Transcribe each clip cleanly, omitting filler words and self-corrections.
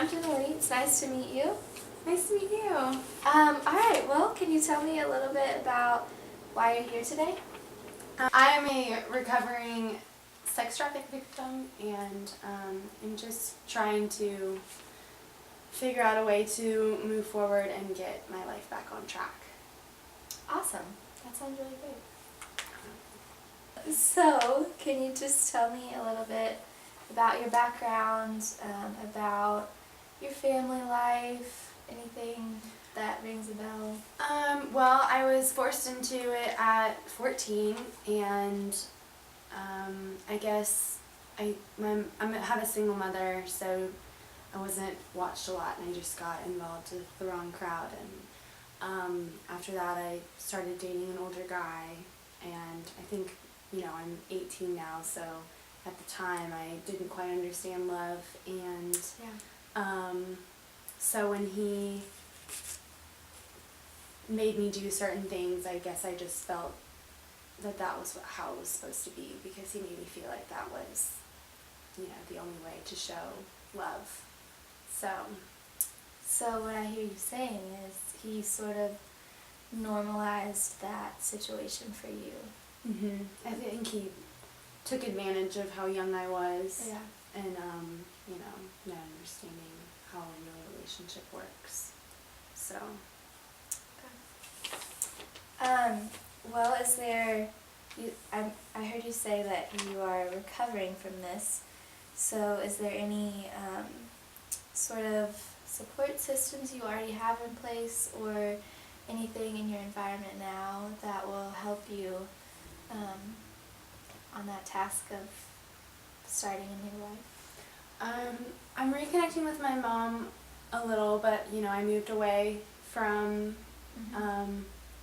I'm Jenna Leigh. It's nice to meet you. Nice to meet you. Alright, well, can you tell me a little bit about why you're here today? I am a recovering sex trafficking victim, and I'm just trying to figure out a way to move forward and get my life back on track. Awesome. That sounds really great. So, can you just tell me a little bit about your background, about your family life, anything that rings a bell? Well, I was forced into it at 14, and I guess I have a single mother, so I wasn't watched a lot, and I just got involved with the wrong crowd. And after that, I started dating an older guy, and I think, I'm 18 now, so at the time I didn't quite understand love, and so when he made me do certain things, I guess I just felt that that was how it was supposed to be, because he made me feel like that was, the only way to show love. So what I hear you saying is he sort of normalized that situation for you. I think he took advantage of how young I was, Yeah. and not understanding how a real relationship works. So. Well, I heard you say that you are recovering from this, so is there any sort of support systems you already have in place, or anything in your environment now that will help you on that task of starting a new life? I'm reconnecting with my mom a little, but I moved away from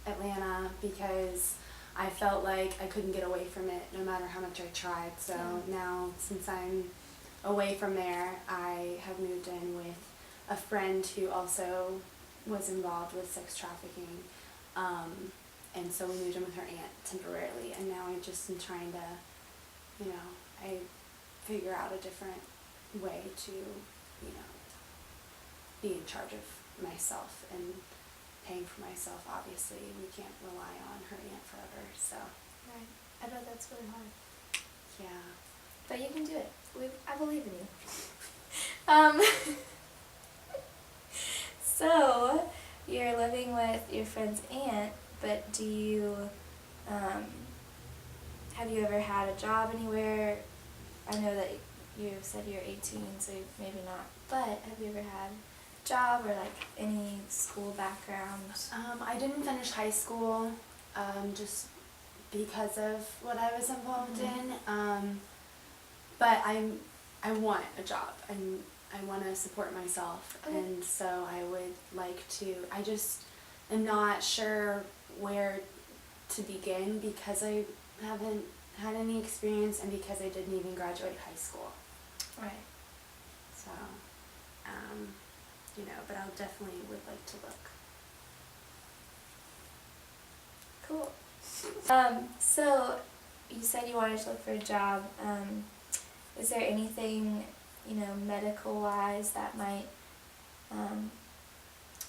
Atlanta because I felt like I couldn't get away from it no matter how much I tried. So now, since I'm away from there, I have moved in with a friend who also was involved with sex trafficking. And so we moved in with her aunt temporarily, and now I just am trying to, I figure out a different way to, be in charge of myself and paying for myself. Obviously, we can't rely on her aunt forever, so. Right. I bet that's really hard. Yeah. But you can do it. I believe in you. So, you're living with your friend's aunt, but do you, have you ever had a job anywhere? I know that you said you're 18, so maybe not, but have you ever had a job or any school background? I didn't finish high school, just because of what I was involved in, but I want a job, and I want to support myself, and so I would like to. I just am not sure where to begin because I haven't had any experience, and because I didn't even graduate high school. Right. So, but I definitely would like to look. Cool. So you said you wanted to look for a job. Is there anything, medical-wise that might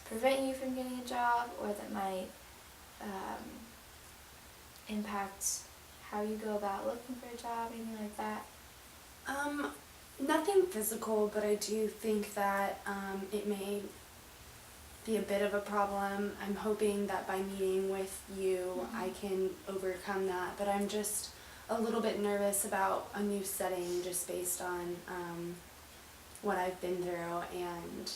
prevent you from getting a job, or that might impact how you go about looking for a job, anything like that? Nothing physical, but I do think that it may be a bit of a problem. I'm hoping that by meeting with you, I can overcome that, but I'm just a little bit nervous about a new setting just based on what I've been through, and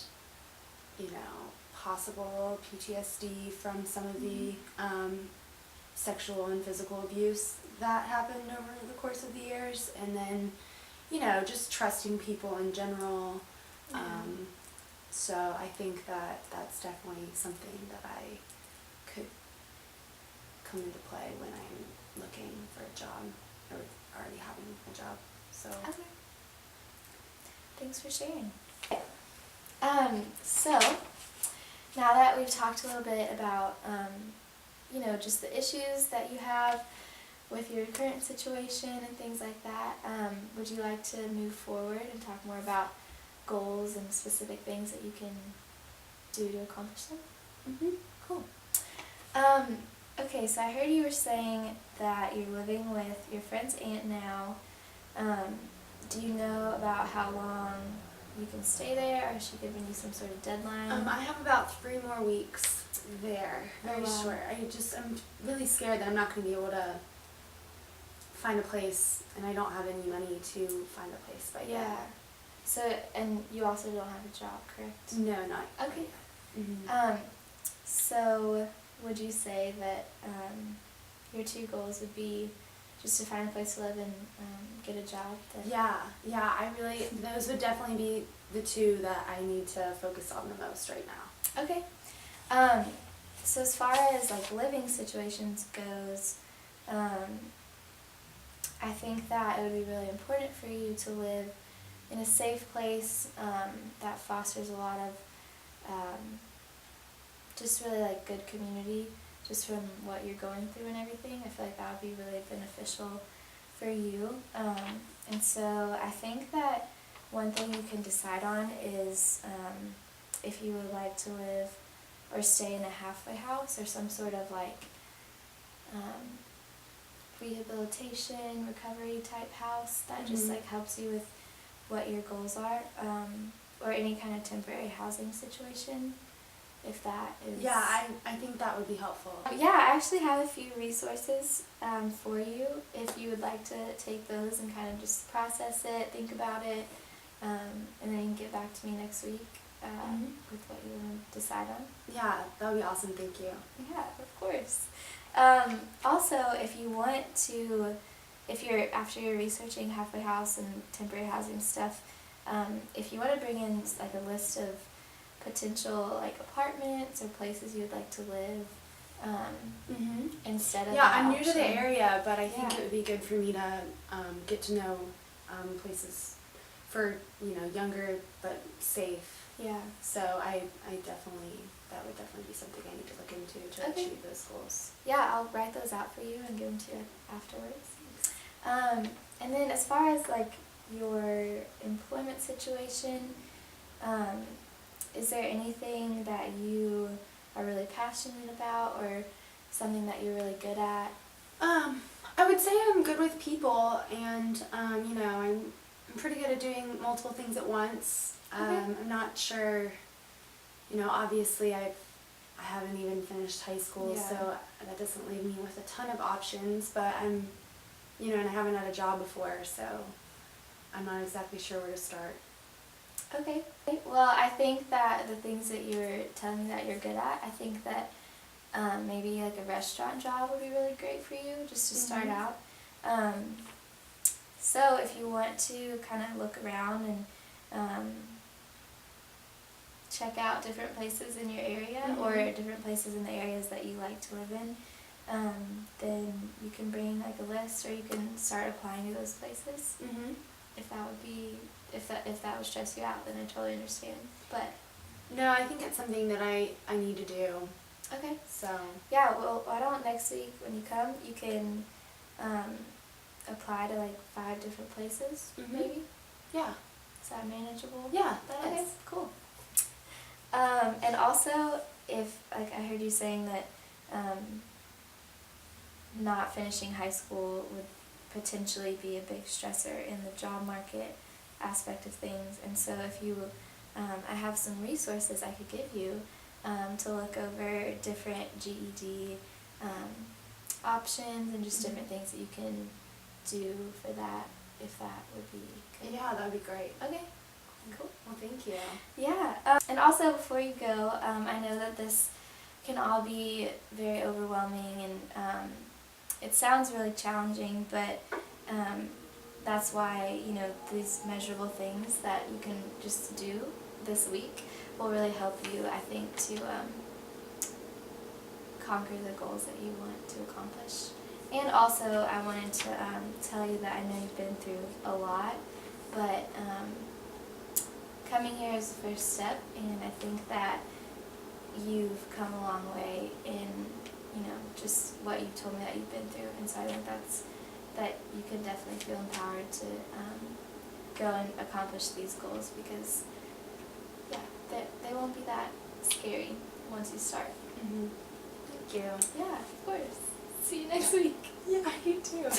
possible PTSD from some of the sexual and physical abuse that happened over the course of the years, and then just trusting people in general. So I think that that's definitely something that I could come into play when I'm looking for a job, or already having a job. So. Okay. Thanks for sharing. So now that we've talked a little bit about, just the issues that you have with your current situation and things like that, would you like to move forward and talk more about goals and specific things that you can do to accomplish them? Mm-hmm. Cool. Okay, so I heard you were saying that you're living with your friend's aunt now. Do you know about how long you can stay there, or has she given you some sort of deadline? I have about 3 more weeks there. Very wow. short. I'm really scared that I'm not going to be able to find a place, and I don't have any money to find a place by Yeah. then. So, and you also don't have a job, correct? No, not Okay. Mm-hmm. So would you say that your 2 goals would be just to find a place to live and get a job? Yeah, those would definitely be the 2 that I need to focus on the most right now. Okay. So as far as like living situations goes, I think that it would be really important for you to live in a safe place that fosters a lot of just really like good community, just from what you're going through and everything. I feel like that would be really beneficial for you. And so I think that one thing you can decide on is if you would like to live or stay in a halfway house or some sort of like rehabilitation, recovery type house that just like helps you with what your goals are, or any kind of temporary housing situation, if that is... Yeah, I think that would be helpful. Yeah, I actually have a few resources for you if you would like to take those and kind of just process it, think about it, and then you can get back to me next week with what you want to decide on. Yeah, that would be awesome, thank you. Yeah, of course. Also, if you want to, after you're researching halfway house and temporary housing stuff, if you want to bring in like a list of potential like apartments or places you'd like to live, instead of I'm new option. to the area, but I think Yeah. it would be good for me to get to know places for younger but safe. Yeah. So that would definitely be something I need to look into to Okay. achieve those goals. Yeah, I'll write those out for you and give them to you afterwards. And then as far as like your employment situation, is there anything that you are really passionate about or something that you're really good at? I would say I'm good with people, and I'm pretty good at doing multiple things at once. I'm not sure, obviously I haven't even finished high school, Yeah. so that doesn't leave me with a ton of options, but and I haven't had a job before, so I'm not exactly sure where to start. Okay. Well, I think that the things that you were telling me that you're good at, I think that maybe like a restaurant job would be really great for you just to start out. So if you want to kind of look around and check out different places in your area or different places in the areas that you like to live in, then you can bring like a list or you can start applying to those places. If that would be, if that would stress you out, then I totally understand. But no, I think it's something that I need to do. okay. So Yeah, well, why don't next week when you come, you can apply to like 5 different places, maybe? yeah. Is that manageable? Yeah, that Okay, is. cool. And also, if, like, I heard you saying that not finishing high school would potentially be a big stressor in the job market aspect of things, and so if you, I have some resources I could give you to look over different GED options and just different things that you can do for that, if that would be good. Yeah, that would be great. Okay, cool. Well, thank you. Yeah, and also before you go, I know that this can all be very overwhelming and it sounds really challenging, but that's why, these measurable things that you can just do this week will really help you, I think, to conquer the goals that you want to accomplish. And also, I wanted to tell you that I know you've been through a lot, but coming here is the first step, and I think that you've come a long way in, just what you told me that you've been through, and so I think that you can definitely feel empowered to go and accomplish these goals, because caring once you start. Thank you. Yeah, of course. See you next week. Yeah, you too.